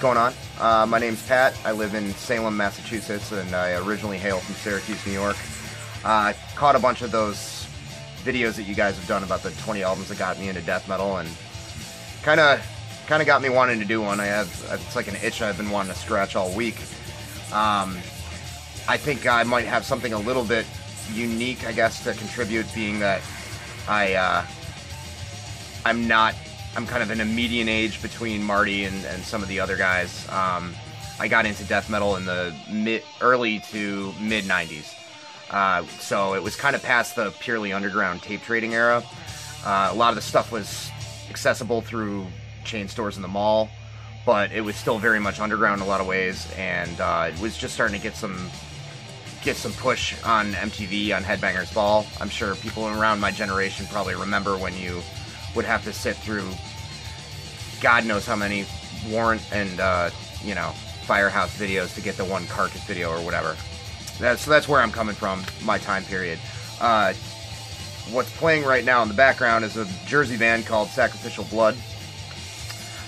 going on? My name's Pat. I live in Salem, Massachusetts, and I originally hail from Syracuse, New York. I caught a bunch of those videos that you guys have done about the 20 albums that got me into death metal, and kind of got me wanting to do one. It's like an itch I've been wanting to scratch all week. I think I might have something a little bit unique, I guess, to contribute, being that I'm kind of in a median age between Marty and some of the other guys. I got into death metal in the early to mid 90s. So it was kind of past the purely underground tape trading era. A lot of the stuff was accessible through chain stores in the mall, but it was still very much underground in a lot of ways, and it was just starting to get some push on MTV, on Headbangers Ball. I'm sure people around my generation probably remember when you would have to sit through God knows how many Warrant and Firehouse videos to get the one Carcass video or whatever. So that's where I'm coming from, my time period. What's playing right now in the background is a Jersey band called Sacrificial Blood.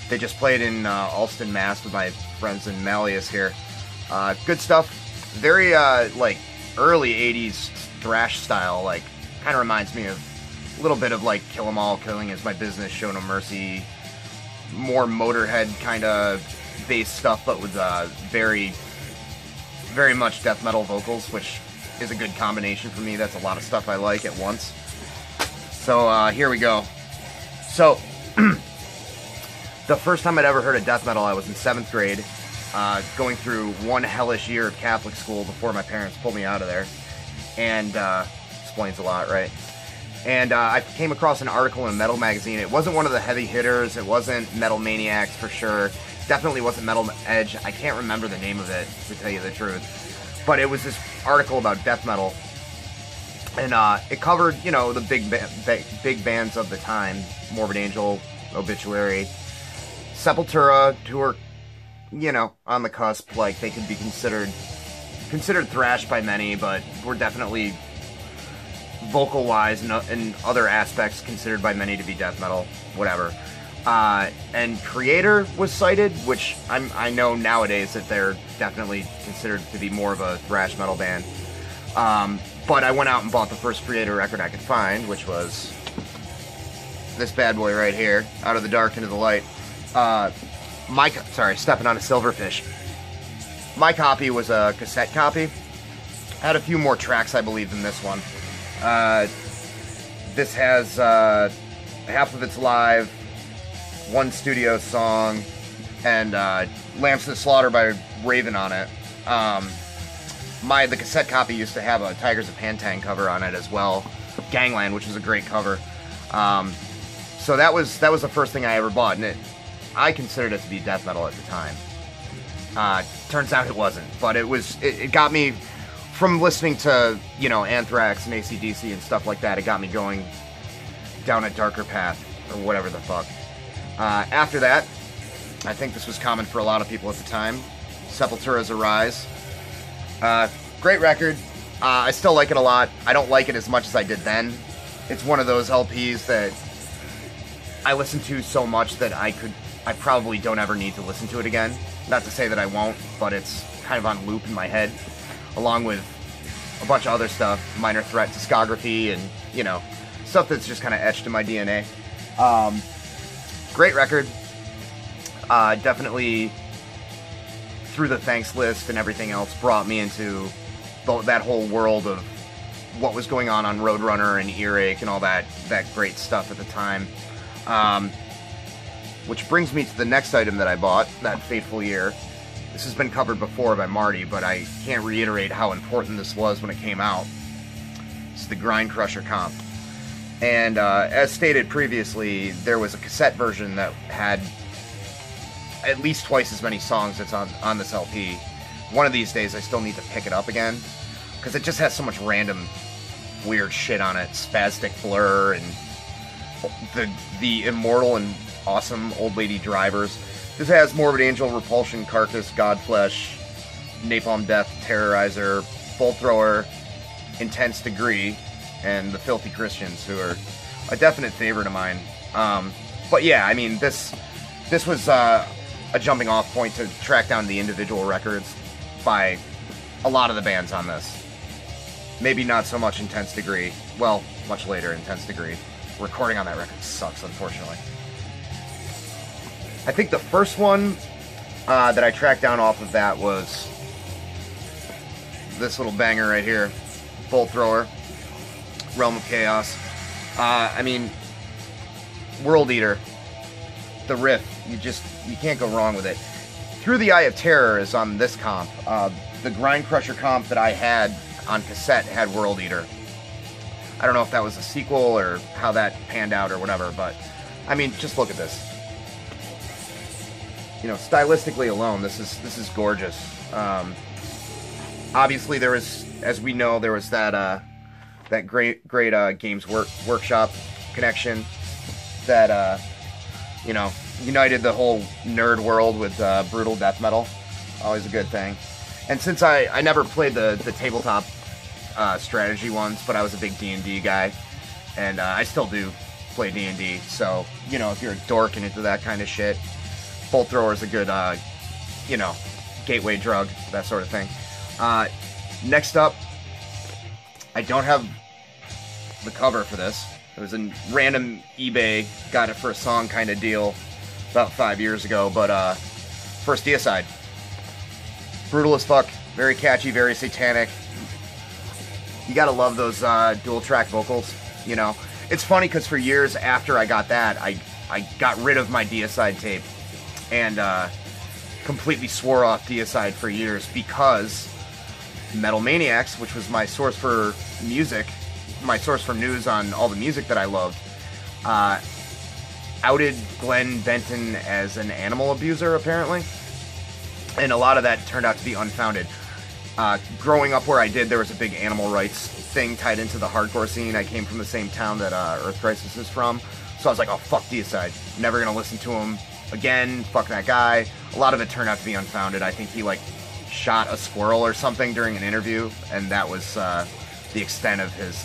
They just played in Alston, Mass. with my friends in Malleus here. Good stuff. Very like early 80s thrash style. Like, kind of reminds me of a little bit of like Kill 'Em All, Killing Is My Business, Show No Mercy. More Motorhead kind of bass stuff, but with very, very much death metal vocals, which is a good combination for me. That's a lot of stuff I like at once. So here we go. So the first time I'd ever heard of death metal, I was in 7th grade, going through one hellish year of Catholic school before my parents pulled me out of there. And explains a lot, right? And I came across an article in a metal magazine. It wasn't one of the heavy hitters. It wasn't Metal Maniacs for sure. Definitely wasn't Metal Edge. I can't remember the name of it, to tell you the truth. But it was this article about death metal. And it covered, the big bands of the time. Morbid Angel, Obituary, Sepultura, who were, on the cusp. Like, they could be considered thrash by many, but were definitely vocal-wise and other aspects considered by many to be death metal, whatever. And Creator was cited, which I know nowadays that they're definitely considered to be more of a thrash metal band. But I went out and bought the first Creator record I could find, which was this bad boy right here, Out of the Dark Into the Light. Stepping on a Silverfish. My copy was a cassette copy. Had a few more tracks, I believe, than this one. This has half of it's live, one studio song, and Lambs to the Slaughter by Raven on it. The cassette copy used to have a Tigers of Pantang cover on it as well, Gangland, which was a great cover. So that was the first thing I ever bought, and I considered it to be death metal at the time. Turns out it wasn't, but it got me. From listening to, Anthrax and AC/DC and stuff like that, it got me going down a darker path, or whatever the fuck. After that, I think this was common for a lot of people at the time, Sepultura's Arise. Great record. I still like it a lot. I don't like it as much as I did then. It's one of those LPs that I listen to so much that I probably don't ever need to listen to it again. Not to say that I won't, but it's kind of on loop in my head, along with a bunch of other stuff, Minor Threat discography, and, stuff that's just kind of etched in my DNA. Great record. Definitely, through the thanks list and everything else, brought me into that whole world of what was going on Roadrunner and Earache and all that great stuff at the time. Which brings me to the next item that I bought, that fateful year. This has been covered before by Marty, but I can't reiterate how important this was when it came out. It's the Grind Crusher comp. And as stated previously, there was a cassette version that had at least twice as many songs that's on this LP. One of these days I still need to pick it up again, because it just has so much random weird shit on it. Spastic Blur and the immortal and awesome Old Lady Drivers. This has Morbid Angel, Repulsion, Carcass, Godflesh, Napalm Death, Terrorizer, Bolt Thrower, Intense Degree, and the Filthy Christians, who are a definite favorite of mine. But yeah, I mean, this was a jumping off point to track down the individual records by a lot of the bands on this. Maybe not so much Intense Degree. Well, much later, Intense Degree. Recording on that record sucks, unfortunately. I think the first one that I tracked down off of that was this little banger right here, Bolt Thrower, Realm of Chaos. I mean, World Eater, the riff, you can't go wrong with it. Through the Eye of Terror is on this comp. The Grind Crusher comp that I had on cassette had World Eater. I don't know if that was a sequel or how that panned out or whatever, but I mean, just look at this. You know, stylistically alone, this is gorgeous. Obviously, there was, as we know, there was that great Games Workshop connection that you know, united the whole nerd world with brutal death metal. Always a good thing. And since I never played the tabletop strategy ones, but I was a big D&D guy, and I still do play D&D. So, you know, if you're a dork and into that kind of shit, Bolt Thrower is a good, you know, gateway drug, that sort of thing. Next up, I don't have the cover for this. It was a random eBay, got it for a song kind of deal about 5 years ago, but first Deicide. Brutal as fuck, very catchy, very satanic. You gotta love those dual track vocals, you know. It's funny because for years after I got that, I got rid of my Deicide tape and completely swore off Deicide for years because Metal Maniacs, which was my source for music, my source for news on all the music that I loved, outed Glenn Benton as an animal abuser, apparently. And a lot of that turned out to be unfounded. Growing up where I did, there was a big animal rights thing tied into the hardcore scene. I came from the same town that Earth Crisis is from. So I was like, oh, fuck Deicide. Never gonna listen to him again. Fuck that guy. A lot of it turned out to be unfounded. I think he, like, shot a squirrel or something during an interview, and that was the extent of his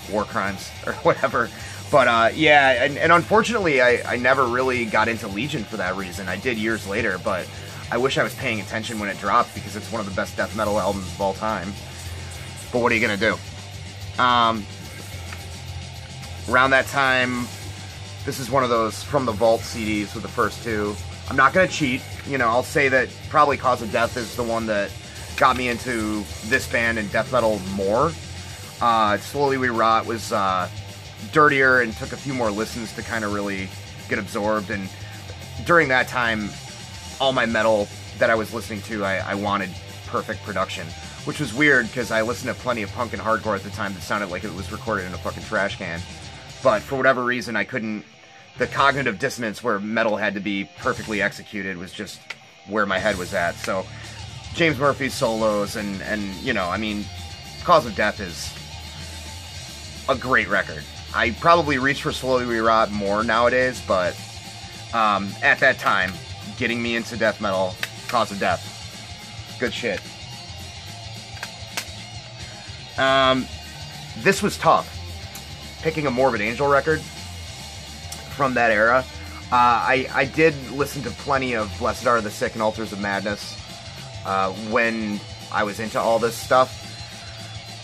war crimes or whatever. But yeah, and unfortunately, I never really got into Legion for that reason. I did years later, but I wish I was paying attention when it dropped because it's one of the best death metal albums of all time. But what are you gonna do? Around that time, this is one of those From the Vault CDs with the first two. I'm not gonna cheat, you know, I'll say that probably Cause of Death is the one that got me into this band and death metal more. Slowly We Rot was dirtier and took a few more listens to kind of really get absorbed, and during that time, all my metal that I was listening to, I wanted perfect production, which was weird because I listened to plenty of punk and hardcore at the time that sounded like it was recorded in a fucking trash can. But for whatever reason, I couldn't... The cognitive dissonance where metal had to be perfectly executed was just where my head was at. So James Murphy's solos and you know, I mean, Cause of Death is a great record. I probably reach for Slowly We Rot more nowadays, but at that time, getting me into death metal, Cause of Death, good shit. This was tough. Picking a Morbid Angel record from that era. I did listen to plenty of Blessed Are the Sick and Altars of Madness when I was into all this stuff.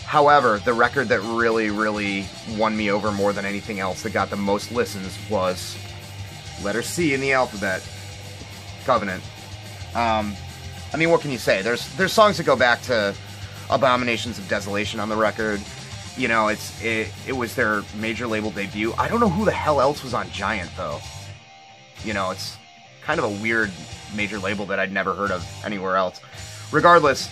However, the record that really, really won me over more than anything else, that got the most listens, was letter C in the alphabet, Covenant. I mean, what can you say? There's songs that go back to Abominations of Desolation on the record. You know, it was their major label debut. I don't know who the hell else was on Giant, though. You know, it's kind of a weird major label that I'd never heard of anywhere else. Regardless,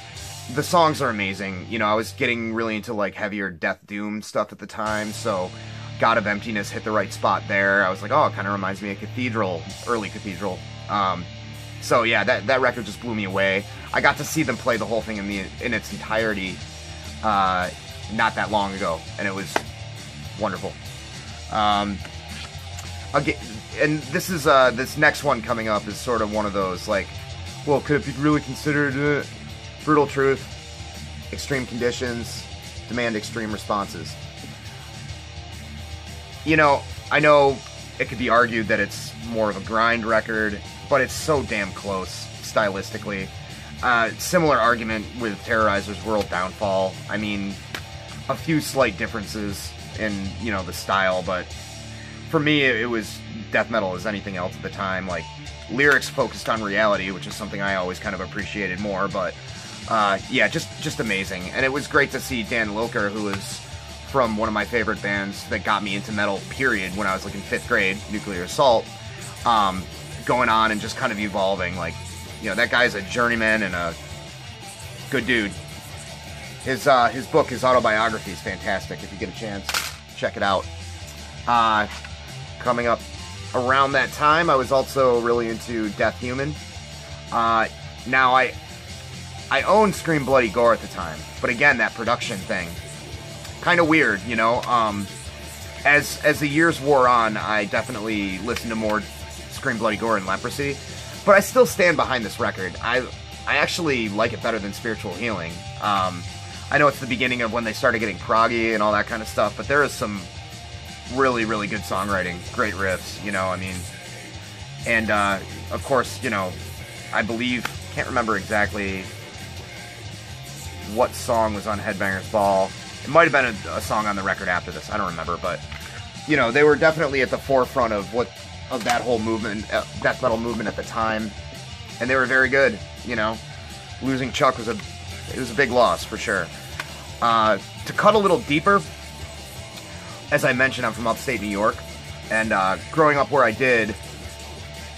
the songs are amazing. You know, I was getting really into, like, heavier Death Doom stuff at the time, so God of Emptiness hit the right spot there. I was like, oh, it kind of reminds me of Cathedral, early Cathedral. So yeah, that record just blew me away. I got to see them play the whole thing in its entirety not that long ago, and it was wonderful. Again, and this is this next one coming up is sort of one of those, like, well, could it be really considered Brutal Truth, Extreme Conditions, Demand Extreme Responses. You know, I know it could be argued that it's more of a grind record, but it's so damn close stylistically. Similar argument with Terrorizer's World Downfall. I mean, a few slight differences in, you know, the style, but for me, it was death metal as anything else at the time. Like, lyrics focused on reality, which is something I always kind of appreciated more, but yeah, just amazing. And it was great to see Dan Lilker, who was from one of my favorite bands that got me into metal, period, when I was like in 5th grade, Nuclear Assault, going on and just kind of evolving. Like, you know, that guy's a journeyman and a good dude. His book, his autobiography is fantastic. If you get a chance, check it out. Coming up around that time, I was also really into Death Human. Now, I owned Scream Bloody Gore at the time, but again, that production thing, kind of weird, you know. As the years wore on, I definitely listened to more Scream Bloody Gore and Leprosy, but I still stand behind this record. I actually like it better than Spiritual Healing. I know it's the beginning of when they started getting proggy and all that kind of stuff, but there is some really, really good songwriting, great riffs, you know, I mean, and, of course, you know, I believe, can't remember exactly what song was on Headbangers Ball. It might have been a song on the record after this, I don't remember, but, you know, they were definitely at the forefront of that whole movement, death metal movement at the time, and they were very good, you know. Losing Chuck was a big loss, for sure. To cut a little deeper, as I mentioned, I'm from upstate New York, and growing up where I did,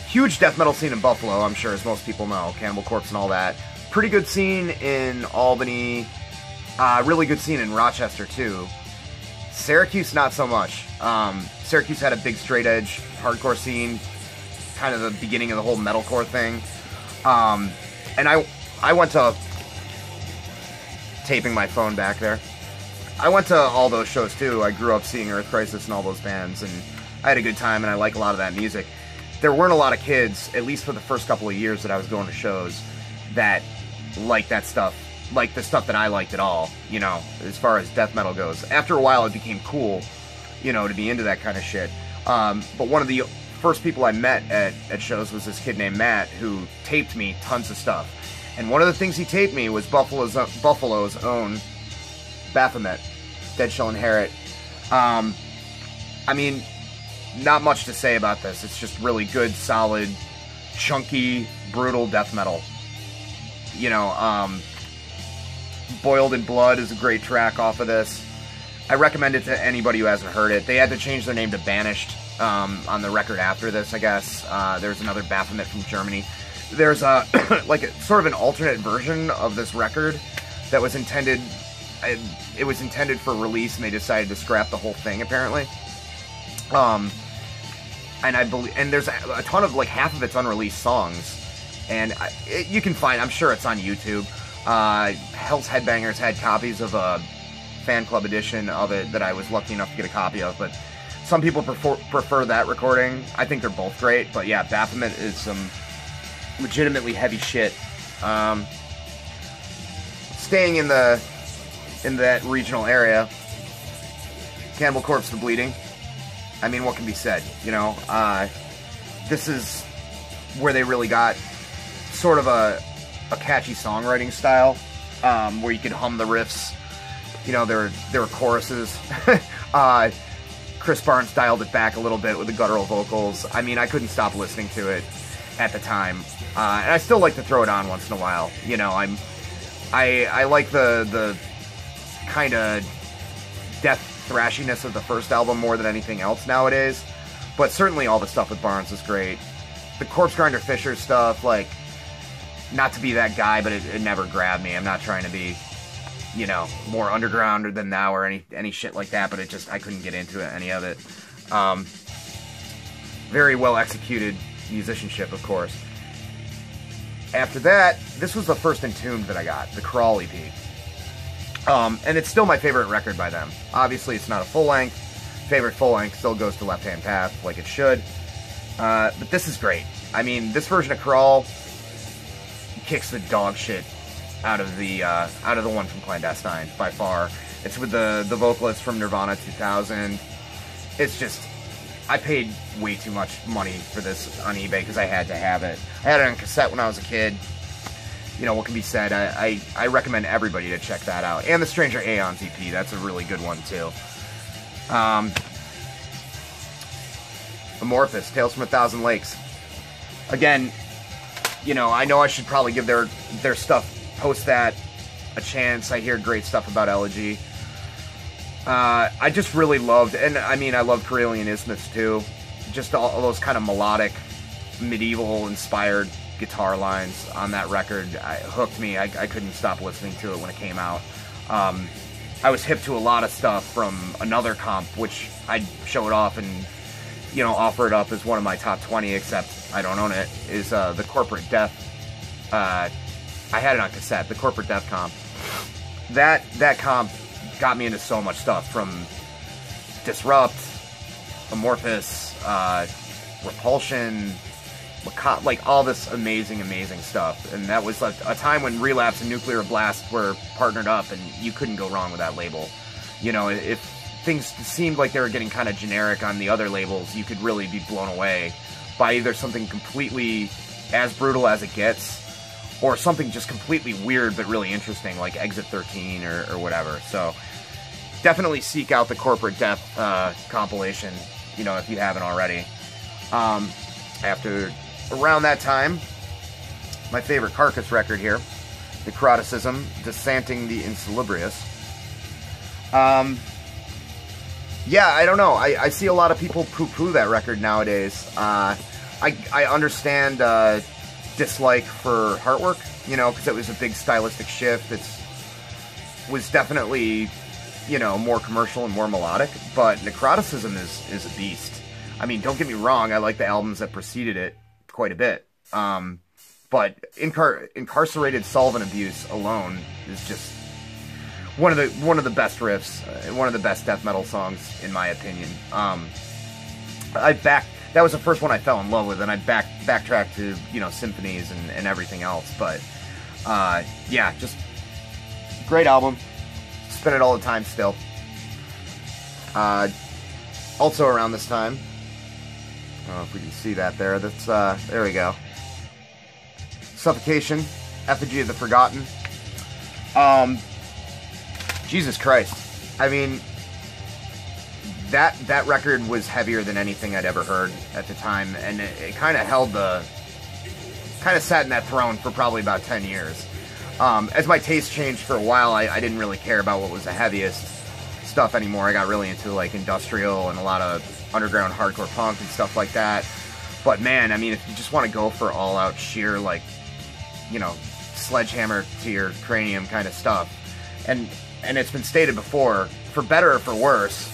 huge death metal scene in Buffalo, I'm sure, as most people know, Cannibal Corpse and all that. Pretty good scene in Albany, really good scene in Rochester, too. Syracuse, not so much. Syracuse had a big straight-edge hardcore scene, kind of the beginning of the whole metalcore thing. And I went to... taping my phone back there. I went to all those shows too. I grew up seeing Earth Crisis and all those bands, and I had a good time, and I like a lot of that music. There weren't a lot of kids, at least for the first couple of years that I was going to shows, that liked that stuff, like the stuff that I liked at all, you know, as far as death metal goes. After a while, it became cool, you know, to be into that kind of shit. But one of the first people I met at shows was this kid named Matt, who taped me tons of stuff. And one of the things he taped me was Buffalo's own Baphomet, Dead Shall Inherit. I mean, not much to say about this. It's just really good, solid, chunky, brutal death metal. You know, Boiled in Blood is a great track off of this. I recommend it to anybody who hasn't heard it. They had to change their name to Banished on the record after this, I guess. There's another Baphomet from Germany. There's a like a sort of an alternate version of this record that was intended. It was intended for release, and they decided to scrap the whole thing apparently. And I believe, and there's a ton of, like, half of it's unreleased songs, and you can find. I'm sure it's on YouTube. Hell's Headbangers had copies of a fan club edition of it that I was lucky enough to get a copy of, but some people prefer that recording. I think they're both great, but yeah, Baphomet is some legitimately heavy shit. Staying in that regional area, Cannibal Corpse, The Bleeding. I mean, what can be said, you know? This is where they really got sort of a catchy songwriting style, where you could hum the riffs. You know, there were choruses. Chris Barnes dialed it back a little bit with the guttural vocals. I mean, I couldn't stop listening to it at the time. And I still like to throw it on once in a while. You know, I like the kind of death thrashiness of the first album more than anything else nowadays. But certainly all the stuff with Barnes is great. The Corpse Grinder Fisher stuff, like, not to be that guy, but it never grabbed me. I'm not trying to be, you know, more underground than thou or any shit like that, but I couldn't get into it, any of it. Very well executed musicianship, of course. After that, this was the first Entombed that I got, the Crawl EP. And it's still my favorite record by them. Obviously, it's not a full-length. Favorite full-length still goes to Left Hand Path, like it should. But this is great. I mean, this version of Crawl kicks the dog shit out of the one from Clandestine, by far. It's with the vocalist from Nirvana 2000. It's just, I paid way too much money for this on eBay because I had to have it. I had it on cassette when I was a kid. You know, what can be said? I recommend everybody to check that out. And the Stranger Aeons EP, that's a really good one too. Amorphous, Tales from a Thousand Lakes. Again, you know I should probably give their stuff, post that, a chance. I hear great stuff about Elegy. I just really loved, and I mean, I love Karelian Isthmus too. Just all those kind of melodic, medieval-inspired guitar lines on that record hooked me. I couldn't stop listening to it when it came out. I was hip to a lot of stuff from another comp, which I'd show it off and, you know, offer it up as one of my top 20, except I don't own it, is the Corporate Death. I had it on cassette, the Corporate Death comp. That comp got me into so much stuff, from Disrupt, Amorphous, Repulsion, Mccobb, like all this amazing stuff. And that was like a time when Relapse and Nuclear Blast were partnered up, and you couldn't go wrong with that label. You know, if things seemed like they were getting kind of generic on the other labels, you could really be blown away by either something completely as brutal as it gets, or something just completely weird but really interesting, like Exit 13 or whatever. So definitely seek out the Corporate Death compilation, you know, if you haven't already. Around that time, my favorite Carcass record here, Necroticism, Dissanting the Insalubrious. Yeah, I don't know. I see a lot of people poo-poo that record nowadays. I understand dislike for Heartwork, you know, because it was a big stylistic shift. It was definitely, you know, more commercial and more melodic, but Necroticism is a beast. I mean, don't get me wrong, I like the albums that preceded it quite a bit. But Incarcerated Solvent Abuse alone is just one of the best riffs, one of the best death metal songs, in my opinion. That was the first one I fell in love with, and I backtracked to, you know, Symphonies and everything else. But yeah, just great album. Spin it all the time still. Also around this time, I don't know if we can see that there. That's there we go. Suffocation, Effigy of the Forgotten. Jesus Christ. I mean, that record was heavier than anything I'd ever heard at the time, and it kind of sat in that throne for probably about 10 years. As my taste changed for a while, I didn't really care about what was the heaviest stuff anymore. I got really into like industrial and a lot of underground hardcore punk and stuff like that. But man, I mean, if you just want to go for all out sheer, like, you know, sledgehammer to your cranium kind of stuff, and it's been stated before, for better or for worse,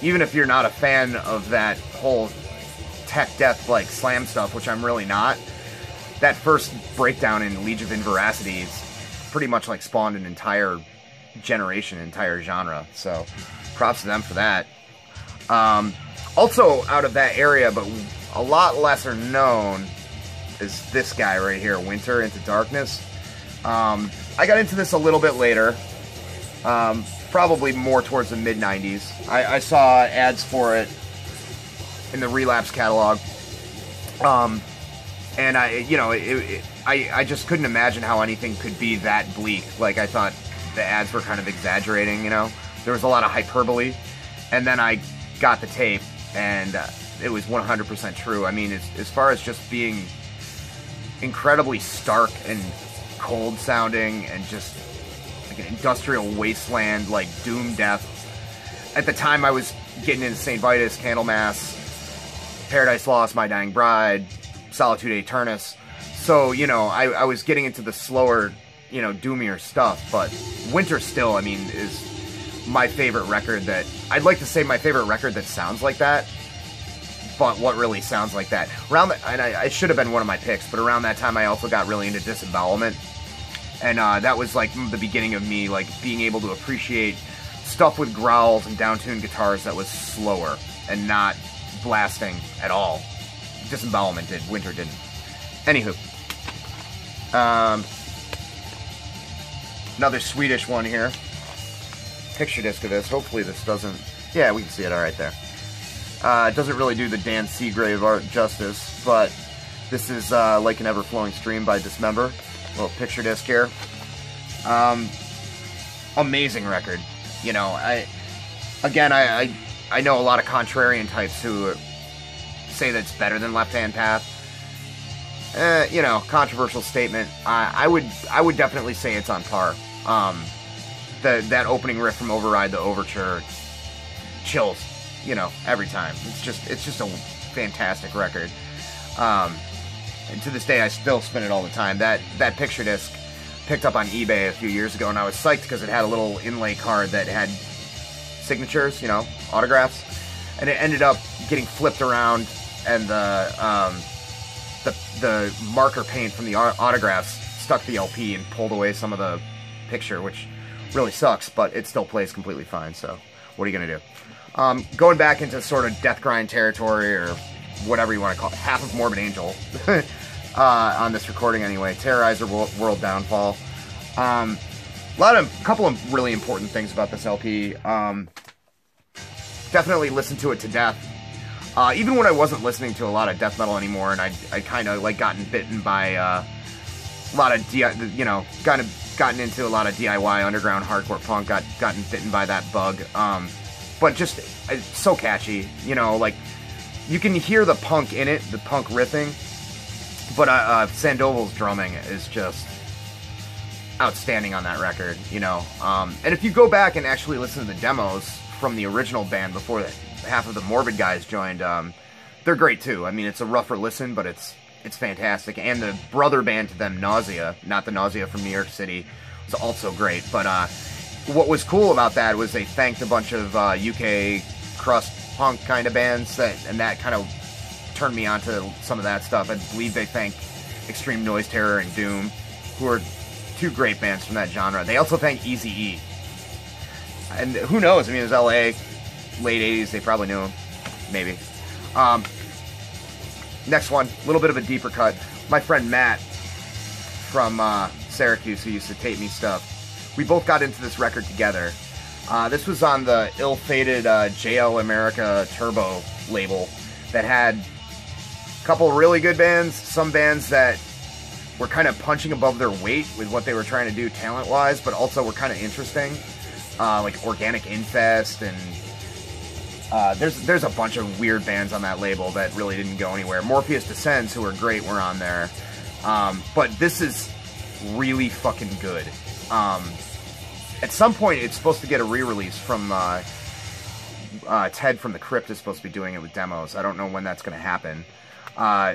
even if you're not a fan of that whole tech death like slam stuff, which I'm really not, that first breakdown in League of Inveracity pretty much like spawned an entire generation, entire genre. So props to them for that. Also out of that area, but a lot lesser known, is this guy right here, Winter Into Darkness. I got into this a little bit later, probably more towards the mid-90s. I saw ads for it in the Relapse catalog, and I just couldn't imagine how anything could be that bleak. Like, I thought the ads were kind of exaggerating, you know? There was a lot of hyperbole, and then I got the tape, and it was 100% true. I mean, as far as just being incredibly stark and cold sounding and just like an industrial wasteland, like doom death. At the time I was getting into St. Vitus, Candlemass, Paradise Lost, My Dying Bride, Solitude Aeternus. So, you know, I was getting into the slower, you know, doomier stuff, but Winter still, I mean, is my favorite record that, I'd like to say my favorite record that sounds like that, but what really sounds like that. And I should have been one of my picks, but around that time I also got really into Disembowelment, and that was like the beginning of me like being able to appreciate stuff with growls and down-tuned guitars that was slower and not blasting at all. Disembowelment did, Winter didn't. Anywho, another Swedish one here. Picture disc of this. Hopefully this doesn't... Yeah, we can see it all right there. It doesn't really do the Dan Seagrave art justice, but this is Like an Ever-Flowing Stream by Dismember. Little picture disc here. Amazing record. You know, I know a lot of contrarian types who say that it's better than Left Hand Path. You know, controversial statement. I would definitely say it's on par. That opening riff from Override the Overture chills, you know, every time. It's just a fantastic record. And to this day, I still spin it all the time. That picture disc picked up on eBay a few years ago, and I was psyched because it had a little inlay card that had signatures, you know, autographs, and it ended up getting flipped around, and the marker paint from the autographs stuck the LP and pulled away some of the picture, which really sucks, but it still plays completely fine, so what are you going to do? Going back into sort of death grind territory, or whatever you want to call it, half of Morbid Angel, on this recording anyway, Terrorizer World Downfall. Couple of really important things about this LP. Definitely listen to it to death. Even when I wasn't listening to a lot of death metal anymore, and I kind of like gotten bitten by a lot of gotten into a lot of DIY underground hardcore punk, gotten bitten by that bug. But just it's so catchy, you know, like you can hear the punk in it, the punk riffing, but Sandoval's drumming is just outstanding on that record, you know. And if you go back and actually listen to the demos from the original band before half of the Morbid guys joined, they're great too. I mean, it's a rougher listen, but it's fantastic. And the brother band to them, Nausea, not the Nausea from New York City, was also great. But what was cool about that was they thanked a bunch of UK crust punk kind of bands, and that kind of turned me on to some of that stuff. I believe they thanked Extreme Noise Terror and Doom, who are two great bands from that genre. They also thank Eazy-E. And who knows? I mean, it was LA, late 80s, they probably knew him. Maybe. Next one, a little bit of a deeper cut. My friend Matt from Syracuse, who used to tape me stuff, we both got into this record together. This was on the ill-fated JL America Turbo label that had a couple really good bands, some bands that were kind of punching above their weight with what they were trying to do talent-wise, but also were kind of interesting, like Organic Infest, and there's a bunch of weird bands on that label that really didn't go anywhere. Morpheus Descends, who are great, were on there, but this is really fucking good. At some point, it's supposed to get a re-release from Ted from the Crypt is supposed to be doing it with demos. I don't know when that's going to happen.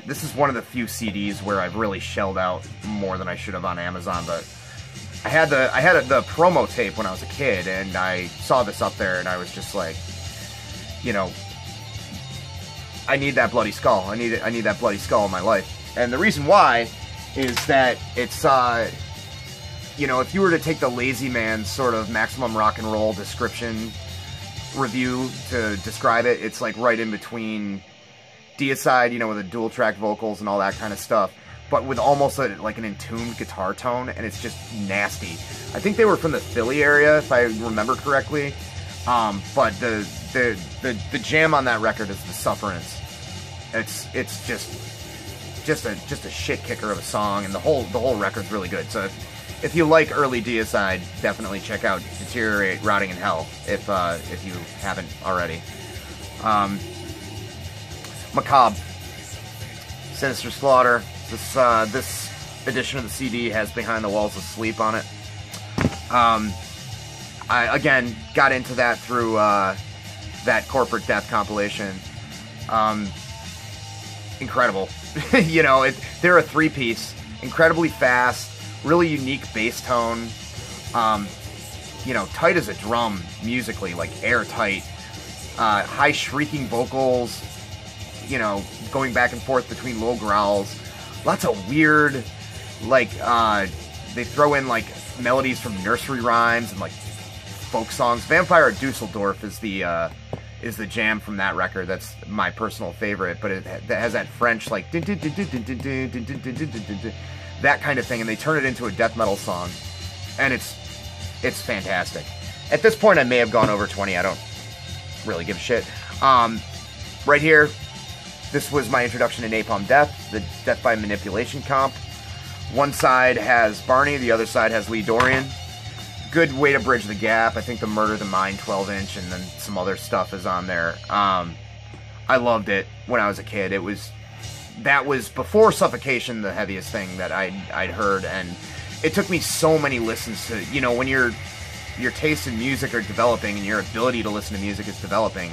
This is one of the few CDs where I've really shelled out more than I should have on Amazon, but I had the promo tape when I was a kid, and I saw this up there, and I was just like, you know, I need that bloody skull. I need that bloody skull in my life. And the reason why is that it's, you know, if you were to take the Lazy Man sort of maximum rock and roll description review to describe it, it's like right in between Deicide, you know, with the dual track vocals and all that kind of stuff, but with almost like an entombed guitar tone, and it's just nasty. I think they were from the Philly area, if I remember correctly. But the jam on that record is The Sufferance. It's just a shit kicker of a song, and the whole record's really good. So if you like early Deicide, definitely check out Deteriorate, Rotting in Hell if you haven't already. Mccobb, Sinister Slaughter. This edition of the CD has Behind the Walls of Sleep on it. I, again, got into that through that Corporate Death compilation. Incredible. You know, they're a three-piece, incredibly fast, really unique bass tone. You know, tight as a drum musically, like airtight. High shrieking vocals, you know, going back and forth between low growls. Lots of weird, like, they throw in, like, melodies from nursery rhymes and, like, folk songs. Vampire at Dusseldorf is the jam from that record. That's my personal favorite, but it has that French, like, that kind of thing, and they turn it into a death metal song, and it's fantastic. At this point, I may have gone over 20. I don't really give a shit. right here, this was my introduction to Napalm Death, the Death by Manipulation comp. One side has Barney, the other side has Lee Dorian. Good way to bridge the gap. I think the Murder the Mind 12-inch and then some other stuff is on there. I loved it when I was a kid. That was before Suffocation, the heaviest thing that I'd heard, and it took me so many listens to, you know, when your taste in music are developing and your ability to listen to music is developing,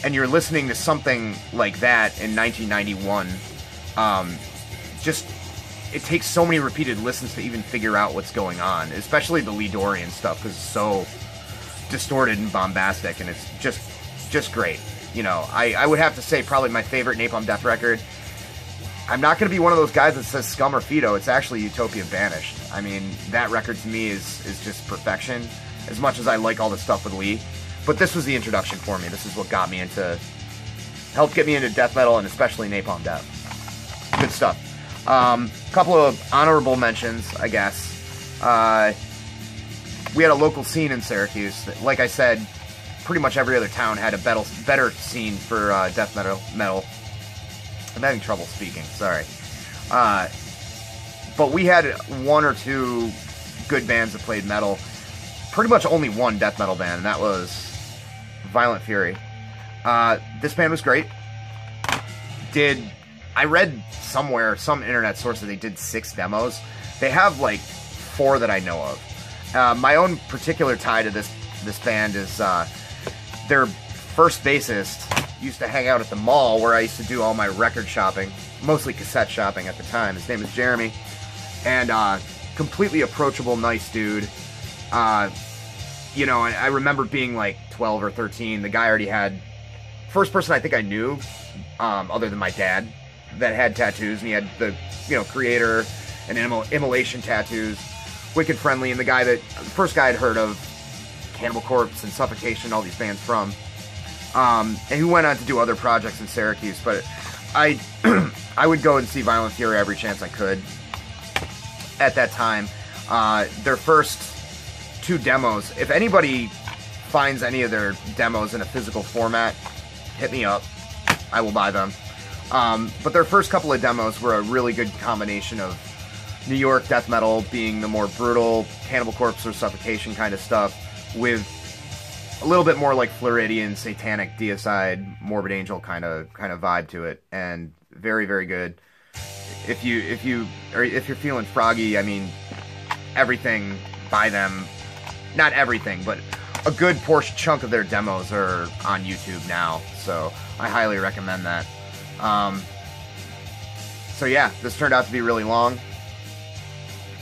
and you're listening to something like that in 1991, it takes so many repeated listens to even figure out what's going on, especially the Lee Dorian stuff, because it's so distorted and bombastic, and it's just great. You know, I would have to say probably my favorite Napalm Death record. I'm not going to be one of those guys that says Scum or Fido. It's actually Utopia Vanished. I mean, that record to me is just perfection, as much as I like all the stuff with Lee. But this was the introduction for me. This is what helped get me into death metal, and especially Napalm Death. Good stuff. Couple of honorable mentions, I guess. We had a local scene in Syracuse. Like I said, pretty much every other town had a better scene for death metal. I'm having trouble speaking, sorry. But we had one or two good bands that played metal. Pretty much only one death metal band, and that was Violent Fury. This band was great. I read somewhere, some internet source, that they did 6 demos. They have like 4 that I know of. My own particular tie to this band is their first bassist used to hang out at the mall where I used to do all my record shopping, mostly cassette shopping at the time. His name is Jeremy, and completely approachable, nice dude. You know, I remember being like 12 or 13. The guy already had, first person I think I knew, other than my dad, that had tattoos, and he had the, you know, Creator and Immolation tattoos, Wicked Friendly, and the first guy I'd heard of Cannibal Corpse and Suffocation, all these bands from. And he went on to do other projects in Syracuse, but I would go and see Violent Fury every chance I could at that time. Their first 2 demos, if anybody finds any of their demos in a physical format, hit me up. I will buy them. But their first couple of demos were a really good combination of New York death metal being the more brutal Cannibal Corpse or Suffocation kind of stuff, with a little bit more like Floridian, satanic, deicide, Morbid Angel kind of vibe to it, and very, very good. If you're feeling froggy, I mean, everything by them, not everything, but a good chunk of their demos are on YouTube now, so I highly recommend that. So yeah, this turned out to be really long.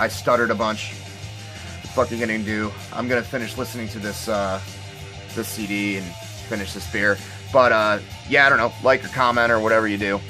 I stuttered a bunch. What the fuck are you gonna do? I'm gonna finish listening to this CD and finish this beer. But yeah, I don't know, like or comment or whatever you do.